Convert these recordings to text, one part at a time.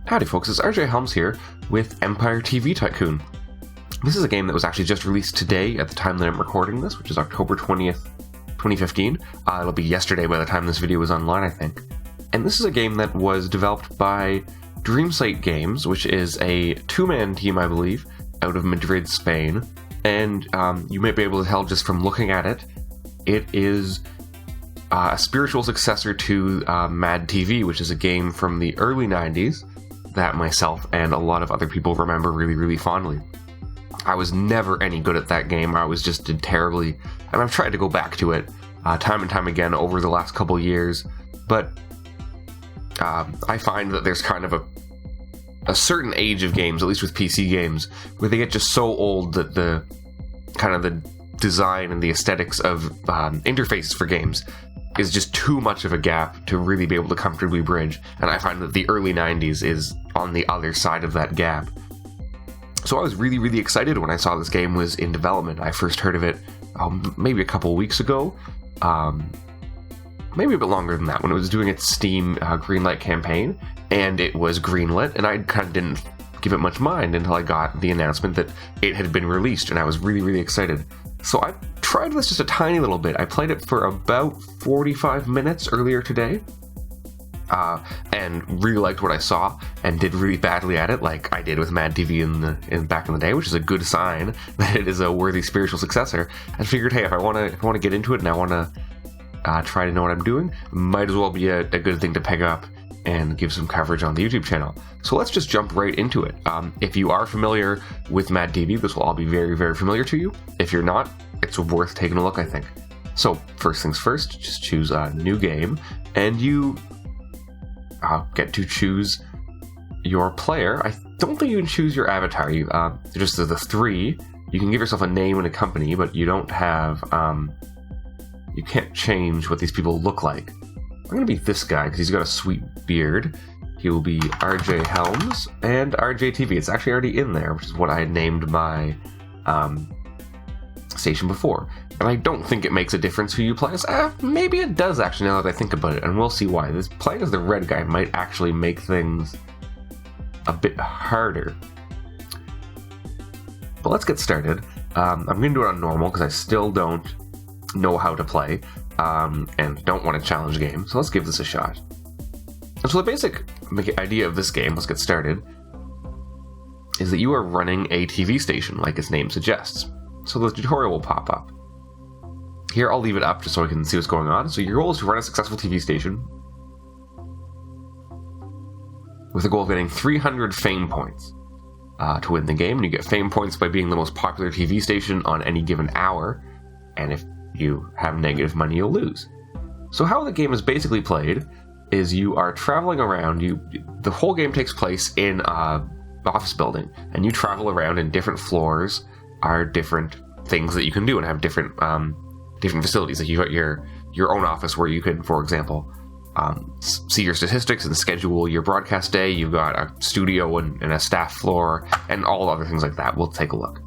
Howdy folks, it's RJ Helms here with Empire TV Tycoon. This is a game that was actually just released today at the time that I'm recording this, which is October 20th, 2015. It'll be yesterday by the time this video is online, I think. And this is a game that was developed by Dreamsight Games, which is a two-man team, I believe, out of Madrid, Spain. And you might be able to tell just from looking at it, it is a spiritual successor to Mad TV, which is a game from the early 90s that myself and a lot of other people remember really, really fondly. I was never any good at that game. I always just did terribly, and I've tried to go back to it time and time again over the last couple years, but I find that there's kind of a certain age of games, at least with PC games, where they get just so old that the design and the aesthetics of interfaces for games is just too much of a gap to really be able to comfortably bridge, and I find that the early 90s is on the other side of that gap. So I was really, really excited when I saw this game was in development. I first heard of it maybe a couple weeks ago, maybe a bit longer than that, when it was doing its Steam Greenlight campaign, and it was greenlit, and I kind of didn't give it much mind until I got the announcement that it had been released, and I was really, really excited. So I tried this just a tiny little bit. I played it for about 45 minutes earlier today, and really liked what I saw, and did really badly at it, like I did with Mad TV in back in the day, which is a good sign that it is a worthy spiritual successor. I figured, hey, if I want to get into it and I want to try to know what I'm doing, might as well be a good thing to pick up and give some coverage on the YouTube channel. So let's just jump right into it. If you are familiar with Mad TV, this will all be very, very familiar to you. If you're not, it's worth taking a look, I think. So first things first, just choose a new game, and you get to choose your player. I don't think you can choose your avatar. You just the three. You can give yourself a name and a company, but you don't have. You can't change what these people look like. I'm gonna be this guy because he's got a sweet beard. He will be RJ Helms and RJ TV. It's actually already in there, which is what I had named my station before. And I don't think it makes a difference who you play as. Maybe it does, actually, now that I think about it, and we'll see why. This playing as the red guy might actually make things a bit harder. But let's get started. I'm going to do it on normal because I still don't know how to play and don't want to challenge the game, so let's give this a shot. And so the basic idea of this game, let's get started, is that you are running a TV station, like its name suggests. So the tutorial will pop up. Here, I'll leave it up just so I can see what's going on. So your goal is to run a successful TV station with the goal of getting 300 fame points to win the game. And you get fame points by being the most popular TV station on any given hour. And if you have negative money, you'll lose. So how the game is basically played is you are traveling around. The whole game takes place in an office building, and you travel around, and different floors are different things that you can do and have different facilities. Like you've got your own office where you can, for example, see your statistics and schedule your broadcast day. You've got a studio and a staff floor and all other things like that. We'll take a look.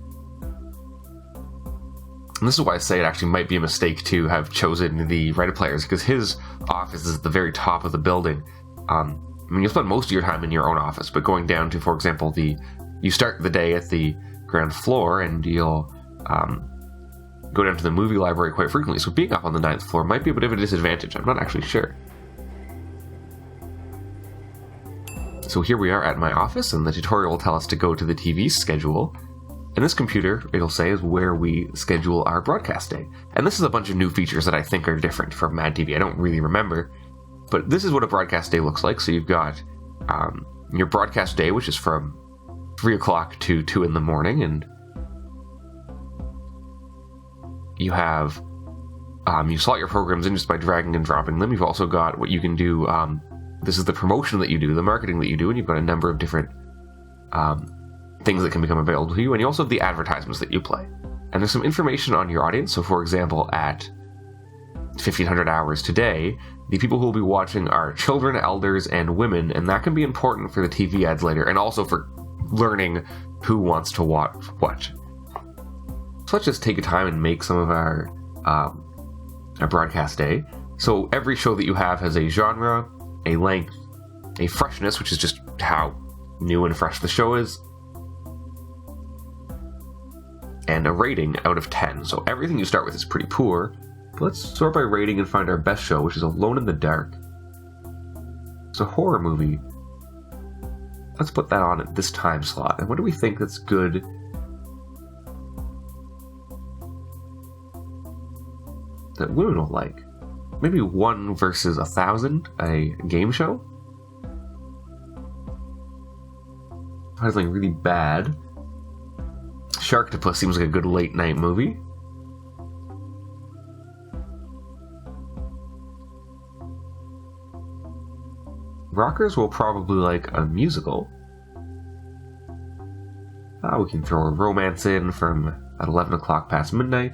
And this is why I say it actually might be a mistake to have chosen the Reddit players, because his office is at the very top of the building. I mean, you'll spend most of your time in your own office, but going down to, for example, you start the day at the ground floor, and you'll go down to the movie library quite frequently, so being up on the 9th floor might be a bit of a disadvantage. I'm not actually sure. So here we are at my office, and the tutorial will tell us to go to the TV schedule. And this computer, it'll say, is where we schedule our broadcast day. And this is a bunch of new features that I think are different from Mad TV. I don't really remember, but this is what a broadcast day looks like. So you've got your broadcast day, which is from 3 o'clock to 2 in the morning, and you have you slot your programs in just by dragging and dropping them. You've also got what you can do. This is the promotion that you do, the marketing that you do, and you've got a number of different things that can become available to you, and you also have the advertisements that you play. And there's some information on your audience. So, for example, at 1500 hours today, the people who will be watching are children, elders, and women, and that can be important for the TV ads later, and also for learning who wants to watch what. So let's just take a time and make some of our broadcast day. So every show that you have has a genre, a length, a freshness, which is just how new and fresh the show is, and a rating out of 10. So everything you start with is pretty poor. But let's sort by rating and find our best show, which is Alone in the Dark. It's a horror movie. Let's put that on at this time slot. And what do we think that's good? That women will like? Maybe 1 versus 1,000, a game show? Probably something really bad. Sharktopus seems like a good late night movie. Rockers will probably like a musical. We can throw a romance in from at 11 o'clock past midnight.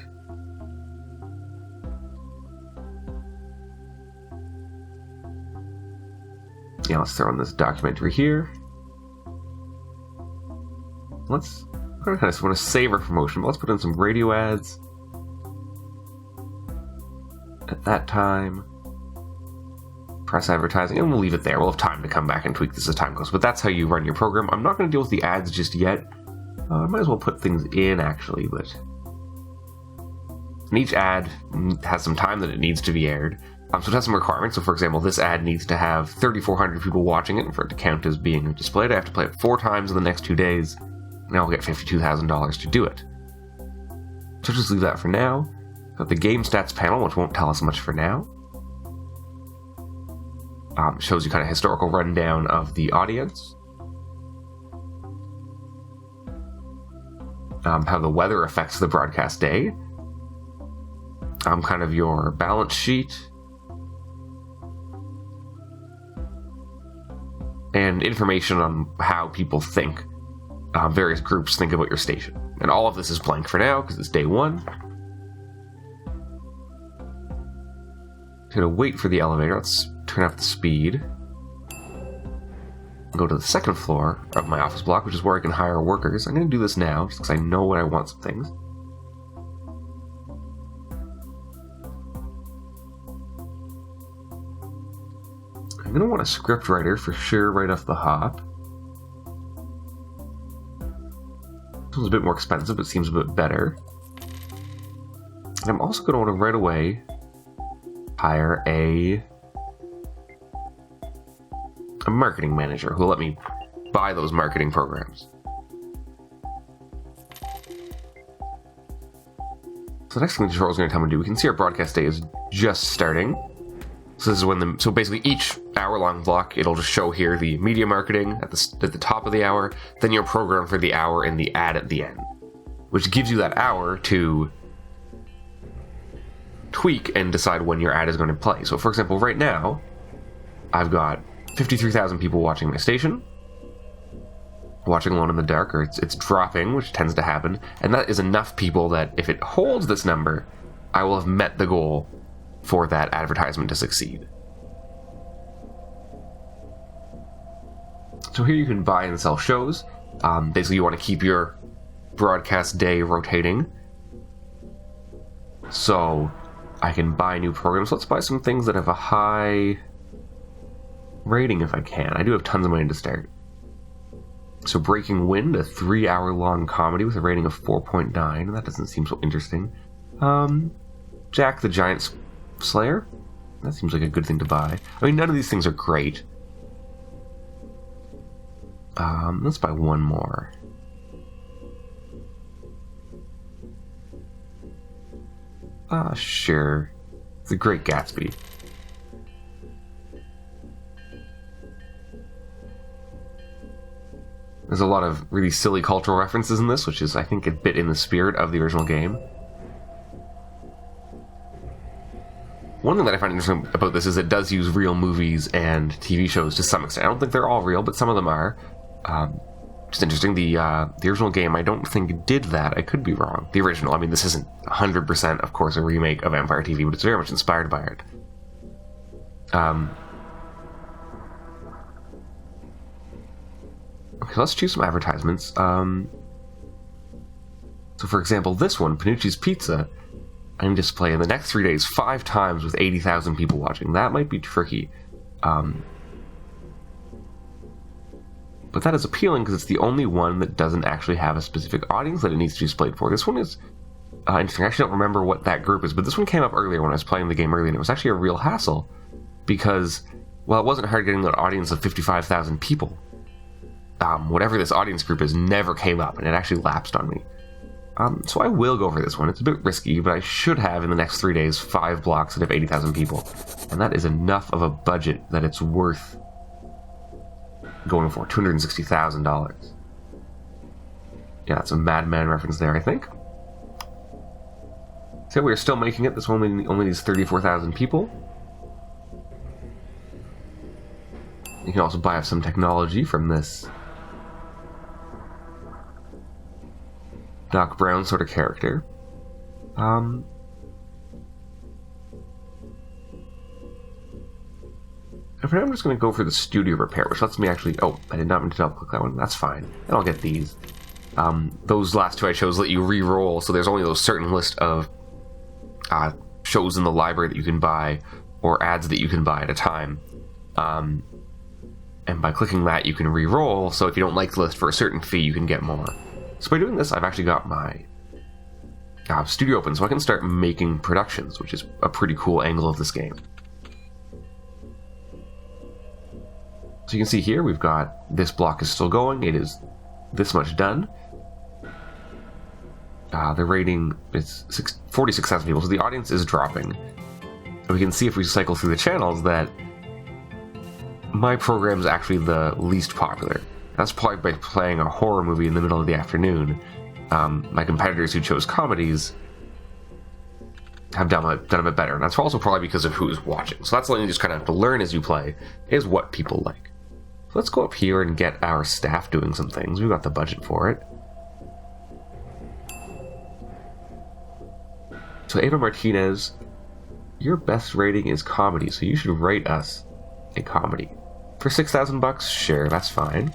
Yeah, let's throw in this documentary here. I kind of want to save our promotion, but let's put in some radio ads at that time. Press advertising, and we'll leave it there. We'll have time to come back and tweak this as time goes, but that's how you run your program. I'm not going to deal with the ads just yet. I might as well put things in, actually, but... And each ad has some time that it needs to be aired. So it has some requirements. So, for example, this ad needs to have 3,400 people watching it, and for it to count as being displayed, I have to play it 4 times in the next 2 days. And I'll get $52,000 to do it. So just leave that for now. Got the game stats panel, which won't tell us much for now. Shows you kind of historical rundown of the audience. How the weather affects the broadcast day. Kind of your balance sheet. And information on how people think, various groups think about your station. And all of this is blank for now, because it's day 1. Gonna wait for the elevator. Let's turn up the speed. Go to the 2nd floor of my office block, which is where I can hire workers. I'm gonna do this now, just because I know when I want some things. I'm gonna want a script writer for sure right off the hop. This one's a bit more expensive, but seems a bit better. And I'm also gonna want to right away hire a marketing manager who will let me buy those marketing programs. So the next thing the tutorial is going to come and do, we can see our broadcast day is just starting. So this is when so basically each hour-long block, it'll just show here the media marketing at the top of the hour, then your program for the hour and the ad at the end, which gives you that hour to tweak and decide when your ad is going to play. So for example, right now, I've got 53,000 people watching my station, watching Alone in the Dark, or it's dropping, which tends to happen, and that is enough people that if it holds this number, I will have met the goal for that advertisement to succeed. So here you can buy and sell shows. Basically, you want to keep your broadcast day rotating. So I can buy new programs. Let's buy some things that have a high rating if I can. I do have tons of money to start. So Breaking Wind, a 3-hour-long comedy with a rating of 4.9. That doesn't seem so interesting. Jack the Giant Slayer. That seems like a good thing to buy. I mean, none of these things are great. Let's buy one more. Sure. The Great Gatsby. There's a lot of really silly cultural references in this, which is, I think, a bit in the spirit of the original game. One thing that I find interesting about this is it does use real movies and TV shows to some extent. I don't think they're all real, but some of them are. Just interesting. The original game, I don't think did that. I could be wrong. The original, I mean, this isn't 100%, of course, a remake of Empire TV, but it's very much inspired by it. Okay, let's choose some advertisements. So, for example, this one, Panucci's Pizza, I can display in the next 3 days 5 times with 80,000 people watching. That might be tricky. But that is appealing because it's the only one that doesn't actually have a specific audience that it needs to be displayed for. This one is interesting. I actually don't remember what that group is, but this one came up earlier when I was playing the game earlier, and it was actually a real hassle because, well, it wasn't hard getting an audience of 55,000 people. Whatever this audience group is never came up, and it actually lapsed on me. So I will go for this one. It's a bit risky, but I should have in the next 3 days 5 blocks that have 80,000 people. And that is enough of a budget that it's worth going for. $260,000. Yeah, that's a Madman reference there, I think. So we're still making it. This one only needs 34,000 people. You can also buy up some technology from this Doc Brown sort of character. I'm just going to go for the studio repair, which lets me actually... Oh, I did not mean to double-click that one. That's fine. And I'll get these. Those last two I chose let you re-roll, so there's only those certain list of shows in the library that you can buy, or ads that you can buy at a time. And by clicking that, you can re-roll, so if you don't like the list for a certain fee, you can get more. So by doing this, I've actually got my studio open, so I can start making productions, which is a pretty cool angle of this game. So you can see here, we've got this block is still going. It is this much done. The rating is 46,000 people, so the audience is dropping. And we can see if we cycle through the channels that my program is actually the least popular. That's probably by playing a horror movie in the middle of the afternoon. My competitors who chose comedies have done a bit better, and that's also probably because of who's watching. So that's something you just kind of have to learn as you play, is what people like. So let's go up here and get our staff doing some things. We've got the budget for it. So Ava Martinez, your best rating is comedy, so you should write us a comedy. For $6,000, sure, that's fine.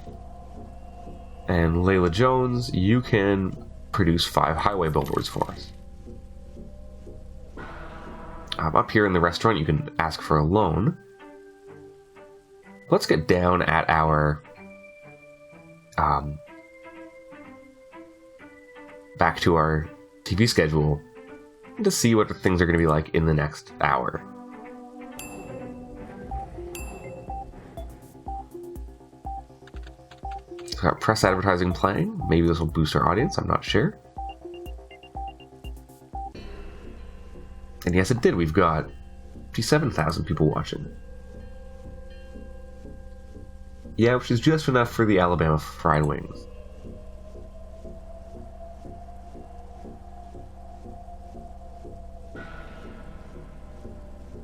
And Layla Jones, you can produce 5 highway billboards for us. Up here in the restaurant, you can ask for a loan. Let's get down at our back to our TV schedule to see what things are going to be like in the next hour. So got press advertising playing. Maybe this will boost our audience, I'm not sure. And yes, it did. We've got 57,000 people watching. Yeah, which is just enough for the Alabama fried wings.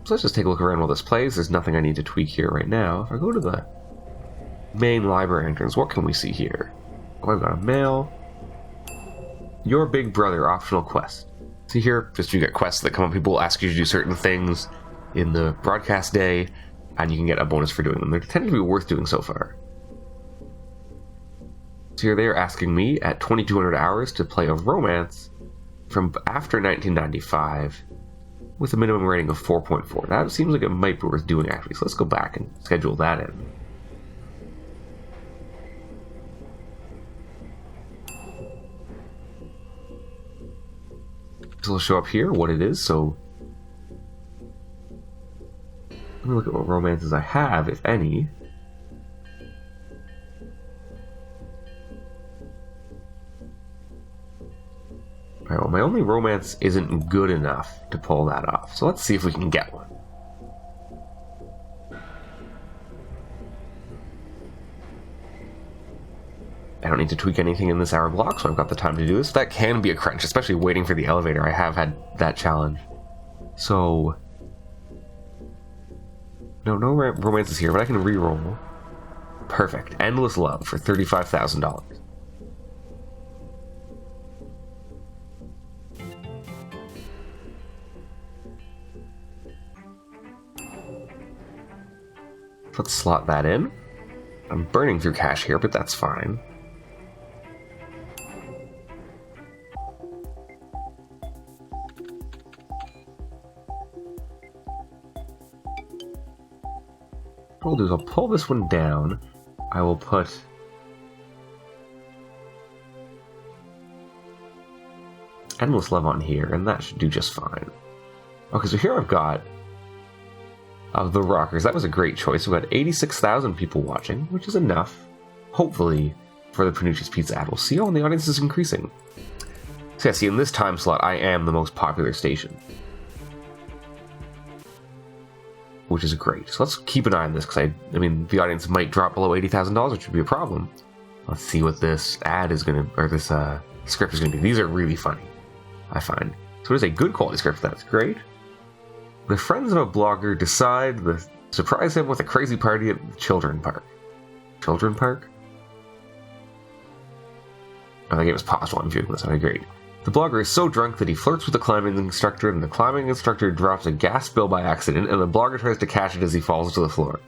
So let's just take a look around while this plays. There's nothing I need to tweak here right now. If I go to the main library entrance, what can we see here? Oh, I've got a mail. Your Big Brother optional quest. See here, just you get quests that come up. People will ask you to do certain things in the broadcast day, and you can get a bonus for doing them. They tend to be worth doing so far. So here they are asking me at 2,200 hours to play a romance from after 1995 with a minimum rating of 4.4. That seems like it might be worth doing, actually. So let's go back and schedule that in. So it'll show up here what it is. So let me look at what romances I have, if any. Alright, well, my only romance isn't good enough to pull that off. So let's see if we can get one. I don't need to tweak anything in this hour block, so I've got the time to do this. That can be a crunch, especially waiting for the elevator. I have had that challenge. So no romances here, but I can re-roll. Perfect. Endless Love for $35,000. Let's slot that in. I'm burning through cash here, but that's fine. What I'll do is I'll pull this one down. I will put endless love on here, and that should do just fine. Okay, so here I've got of the rockers. That was a great choice. We've got 86,000 people watching, which is enough, hopefully, for the Panucci's Pizza ad. We'll see. Oh, and the audience is increasing. So yeah, see, in this time slot, I am the most popular station, which is great. So let's keep an eye on this, because I mean, the audience might drop below $80,000, which would be a problem. Let's see what this ad is going to, or this script is going to be. These are really funny, I find. So it is a good quality script. That's great. The friends of a blogger decide to surprise him with a crazy party at the children park. Children park? Oh, the game is paused while I'm viewing this. Okay, great. The blogger is so drunk that he flirts with the climbing instructor, and the climbing instructor drops a gas bill by accident, and the blogger tries to catch it as he falls to the floor.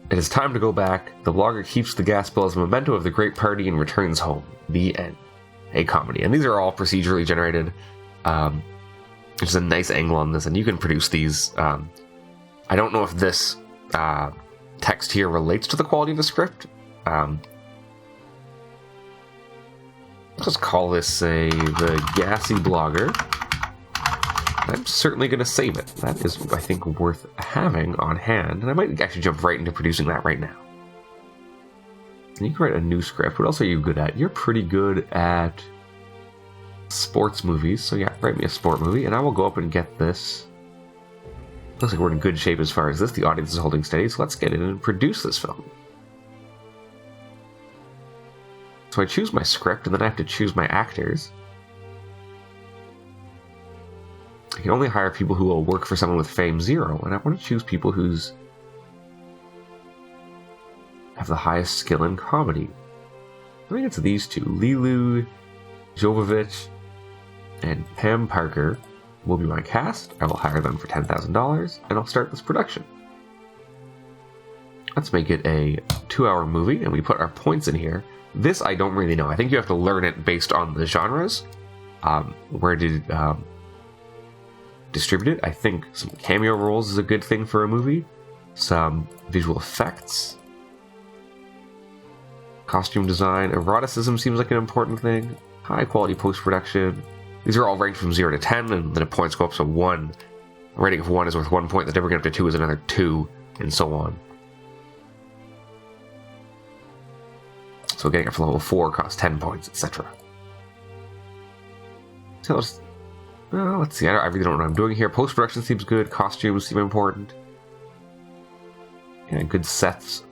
It is time to go back. The blogger keeps the gas bill as a memento of the great party and returns home. The end. A comedy. And these are all procedurally generated. There's a nice angle on this, and you can produce these. I don't know if this text here relates to the quality of the script. Let's just call this, say, the Gassy Blogger. I'm certainly going to save it. That is, I think, worth having on hand, and I might actually jump right into producing that right now. And you can write a new script. What else are you good at? You're pretty good at sports movies, so yeah, write me a sport movie, and I will go up and get this. Looks like we're in good shape as far as this. The audience is holding steady, so let's get in and produce this film. So I choose my script, and then I have to choose my actors. I can only hire people who will work for someone with fame 0, and I want to choose people who's have the highest skill in comedy. I think it's these two, Lilu Jovovich and Pam Parker will be my cast. I will hire them for $10,000, and I'll start this production. Let's make it a 2-hour movie, and we put our points in here. This I don't really know. I think you have to learn it based on the genres. Where did distribute it? I think some cameo roles is a good thing for a movie. Some visual effects. Costume design. Eroticism seems like an important thing. High quality post-production. These are all ranked from 0 to 10, and then the points go up to 1. A rating of 1 is worth 1 point, the difference up to 2 is another 2, and so on. So getting up to level 4 costs 10 points, etc. So let's see, I really don't know what I'm doing here. Post-production seems good, costumes seem important. Yeah, good sets.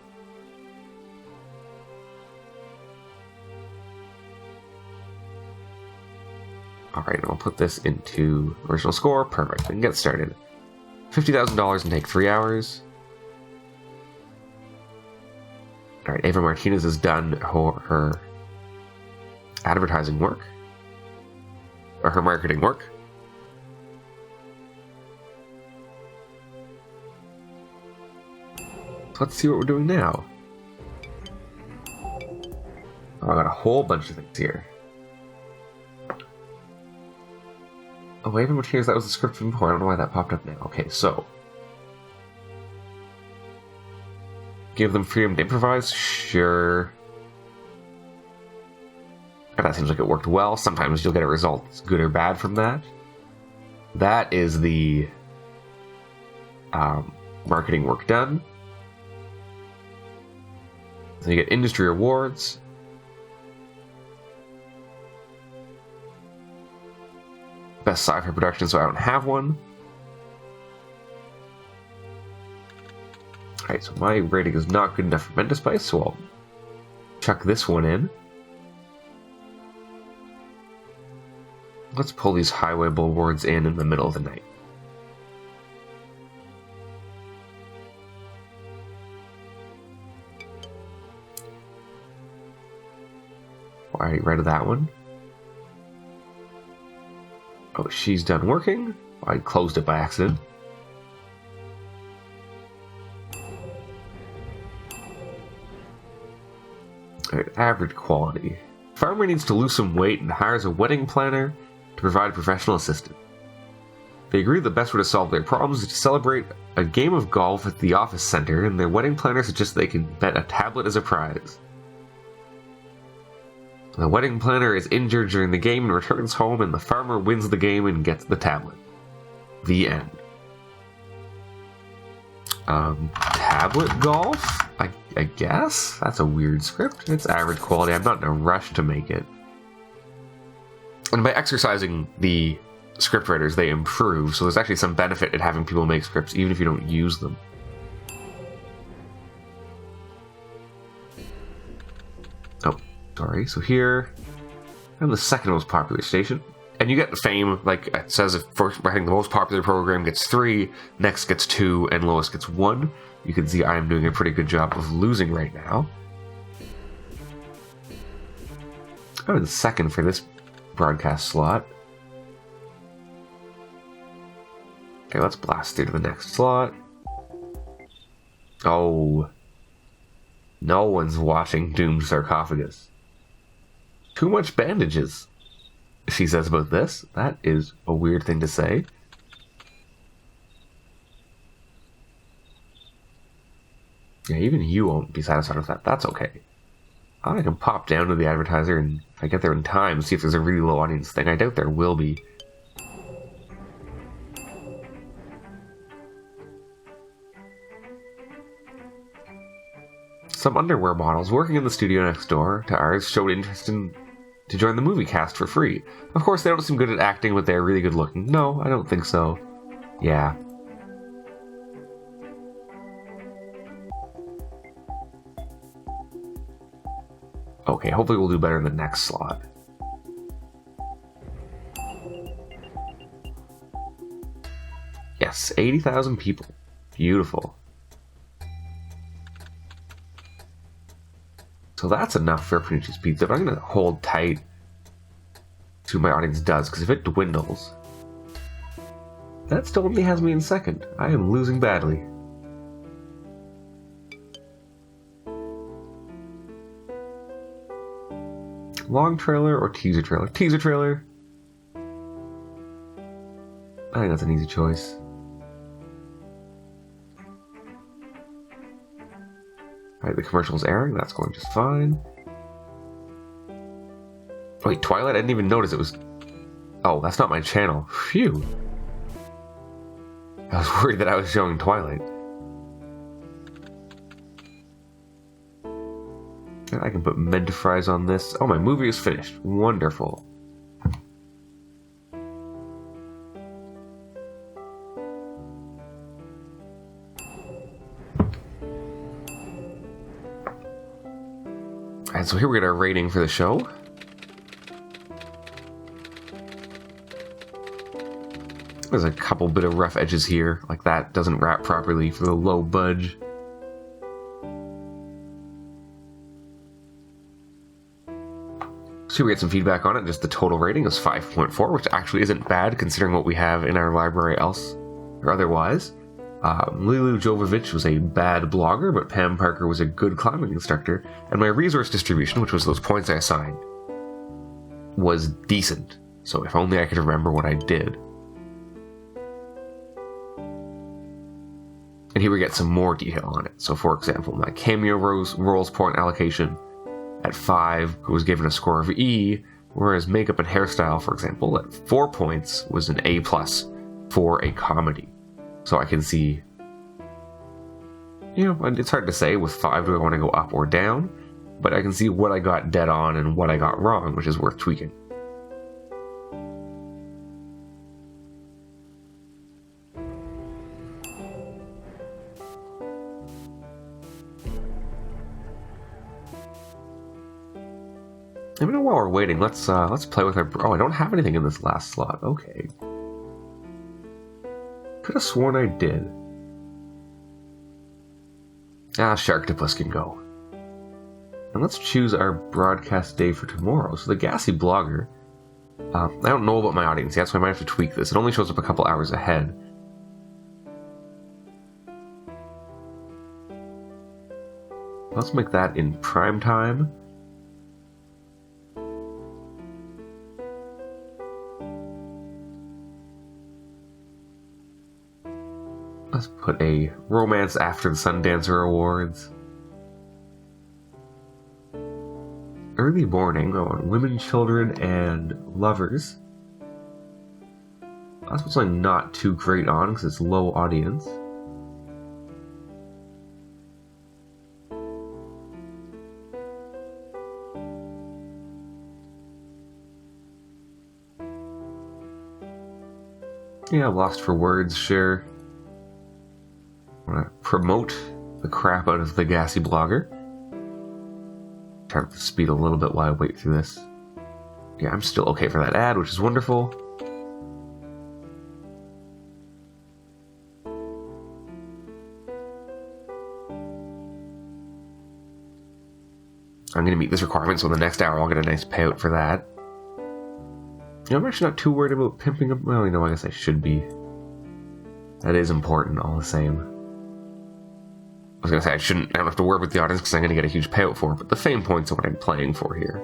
Alright, and I'll put this into original score. Perfect, and get started. $50,000 and take 3 hours. Alright, Ava Martinez has done her advertising work. Or her marketing work. So let's see what we're doing now. Oh, I got a whole bunch of things here. Oh, Ava Martinez, that was the script from before. I don't know why that popped up now. Okay, so give them freedom to improvise? Sure. That seems like it worked well. Sometimes you'll get a result that's good or bad from that. That is the marketing work done. Then you get industry awards. Best sci-fi production, so I don't have one. Alright, so my rating is not good enough for Mendaspice, so I'll chuck this one in. Let's pull these highway billboards in the middle of the night. I already read that one. Oh, she's done working. I closed it by accident. Alright, average quality. Farmer needs to lose some weight and hires a wedding planner to provide a professional assistant. They agree the best way to solve their problems is to celebrate a game of golf at the office center, and their wedding planner suggests they can bet a tablet as a prize. The wedding planner is injured during the game and returns home, and the farmer wins the game and gets the tablet. The end. Tablet golf? I guess? That's a weird script. It's average quality. I'm not in a rush to make it. And by exercising the script writers, they improve, so there's actually some benefit in having people make scripts, even if you don't use them. Oh, sorry. So here, I'm the second most popular station. And you get the fame, like it says, if first, I think the most popular program gets 3, next gets 2, and lowest gets 1. You can see I'm doing a pretty good job of losing right now. I'm in second for this broadcast slot. Okay, let's blast through to the next slot. Oh. No one's watching Doomed Sarcophagus. Too much bandages, she says about this. That is a weird thing to say. Yeah, even you won't be satisfied with that. That's okay. I can pop down to the advertiser, and if I get there in time, see if there's a really low audience thing. I doubt there will be. Some underwear models working in the studio next door to ours showed interest to join the movie cast for free. Of course, they don't seem good at acting, but they're really good looking. No, I don't think so. Yeah. Okay, hopefully we'll do better in the next slot. Yes, 80,000 people. Beautiful. So that's enough for Panucci's Pizza, but I'm going to hold tight to my audience does, because if it dwindles, that still only has me in second. I am losing badly. Long trailer or teaser trailer? Teaser trailer. I think that's an easy choice. Alright, the commercial's airing. That's going just fine. Wait, Twilight? I didn't even notice it was... Oh, that's not my channel. Phew. I was worried that I was showing Twilight. I can put mint fries on this. Oh, my movie is finished. Wonderful. Alright, so here we get our rating for the show. There's a couple bit of rough edges here, like that doesn't wrap properly for the low budge. So we get some feedback on it. Just the total rating is 5.4, which actually isn't bad considering what we have in our library else or otherwise. Lilu Jovovich was a bad blogger, but Pam Parker was a good climbing instructor, and my resource distribution, which was those points I assigned, was decent. So if only I could remember what I did. And here we get some more detail on it. So for example, my cameo roles point allocation at 5 was given a score of E, whereas makeup and hairstyle, for example, at 4 points was an A+ for a comedy. So I can see, you know, it's hard to say with 5 do I want to go up or down, but I can see what I got dead on and what I got wrong, which is worth tweaking. I mean, while we're waiting, let's play with our... Oh, I don't have anything in this last slot. Okay. Could have sworn I did. Sharktopus can go. And let's choose our broadcast day for tomorrow. So the Gassy Blogger... I don't know about my audience yet, so I might have to tweak this. It only shows up a couple hours ahead. Let's make that in prime time. Let's put a romance after the Sundancer Awards. Early morning on women, children, and lovers. That's what's like not too great on because it's low audience. Yeah, lost for words, sure. I want to promote the crap out of the gassy blogger. Turn up the speed a little bit while I wait through this. Yeah, I'm still okay for that ad, which is wonderful. I'm going to meet this requirement, so in the next hour I'll get a nice payout for that. You know, I'm actually not too worried about pimping up. Well, you know, I guess I should be. That is important all the same. I was going to say I don't have to work with the audience because I'm going to get a huge payout for it, but the fame points are what I'm playing for here.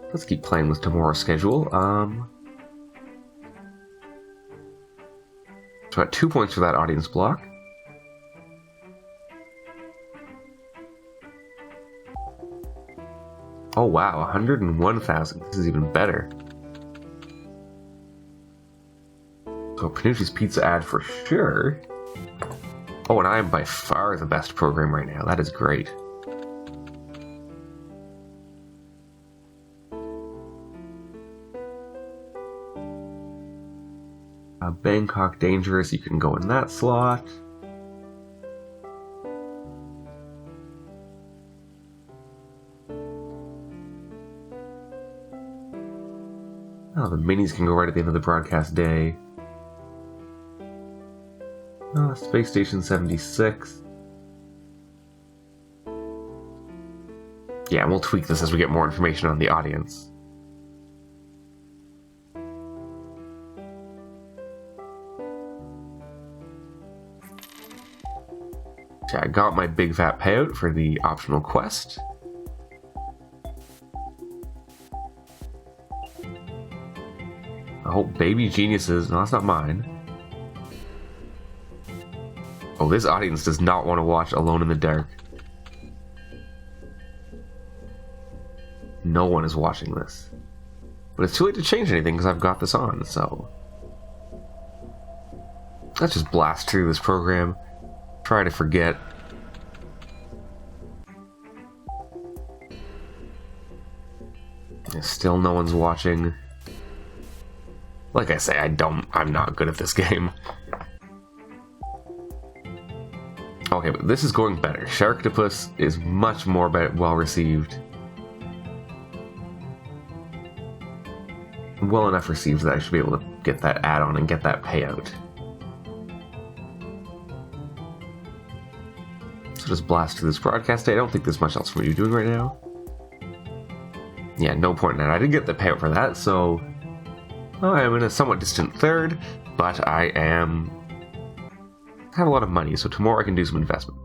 Let's keep playing with tomorrow's schedule. So I got 2 points for that audience block. Oh wow, 101,000. This is even better. So Panucci's Pizza ad for sure. Oh, and I am by far the best program right now. That is great. Bangkok Dangerous, you can go in that slot. Oh, the minis can go right at the end of the broadcast day. Space Station 76. Yeah, and we'll tweak this as we get more information on the audience. Okay, I got my big fat payout for the optional quest. Oh, Baby Geniuses. No, that's not mine. Oh, this audience does not want to watch Alone in the Dark. No one is watching this. But it's too late to change anything because I've got this on, so... Let's just blast through this program. Try to forget. Still no one's watching. Like I say, I'm not good at this game. Okay, but this is going better. Sharktopus is much more well received. Well enough received that I should be able to get that add-on and get that payout. So just blast through this broadcast day. I don't think there's much else for me to be doing right now. Yeah, no point in that. I did get the payout for that, so... I am in a somewhat distant third, but I have a lot of money, so tomorrow I can do some investment.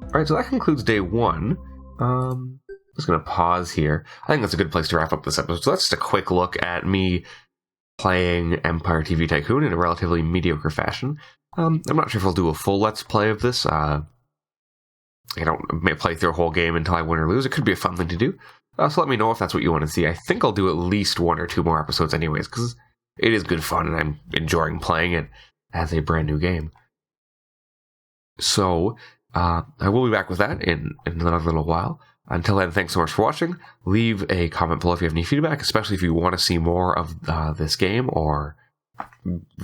Alright, so that concludes day one. I'm just going to pause here. I think that's a good place to wrap up this episode. So that's just a quick look at me playing Empire TV Tycoon in a relatively mediocre fashion. I'm not sure if I'll do a full Let's Play of this. I may play through a whole game until I win or lose. It could be a fun thing to do. So let me know if that's what you want to see. I think I'll do at least 1 or 2 more episodes anyways, because it is good fun and I'm enjoying playing it as a brand new game. So, I will be back with that in another little while. Until then, thanks so much for watching. Leave a comment below if you have any feedback, especially if you want to see more of this game, or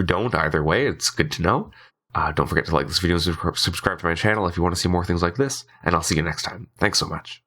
don't. Either way, it's good to know. Don't forget to like this video and subscribe to my channel if you want to see more things like this, and I'll see you next time. Thanks so much.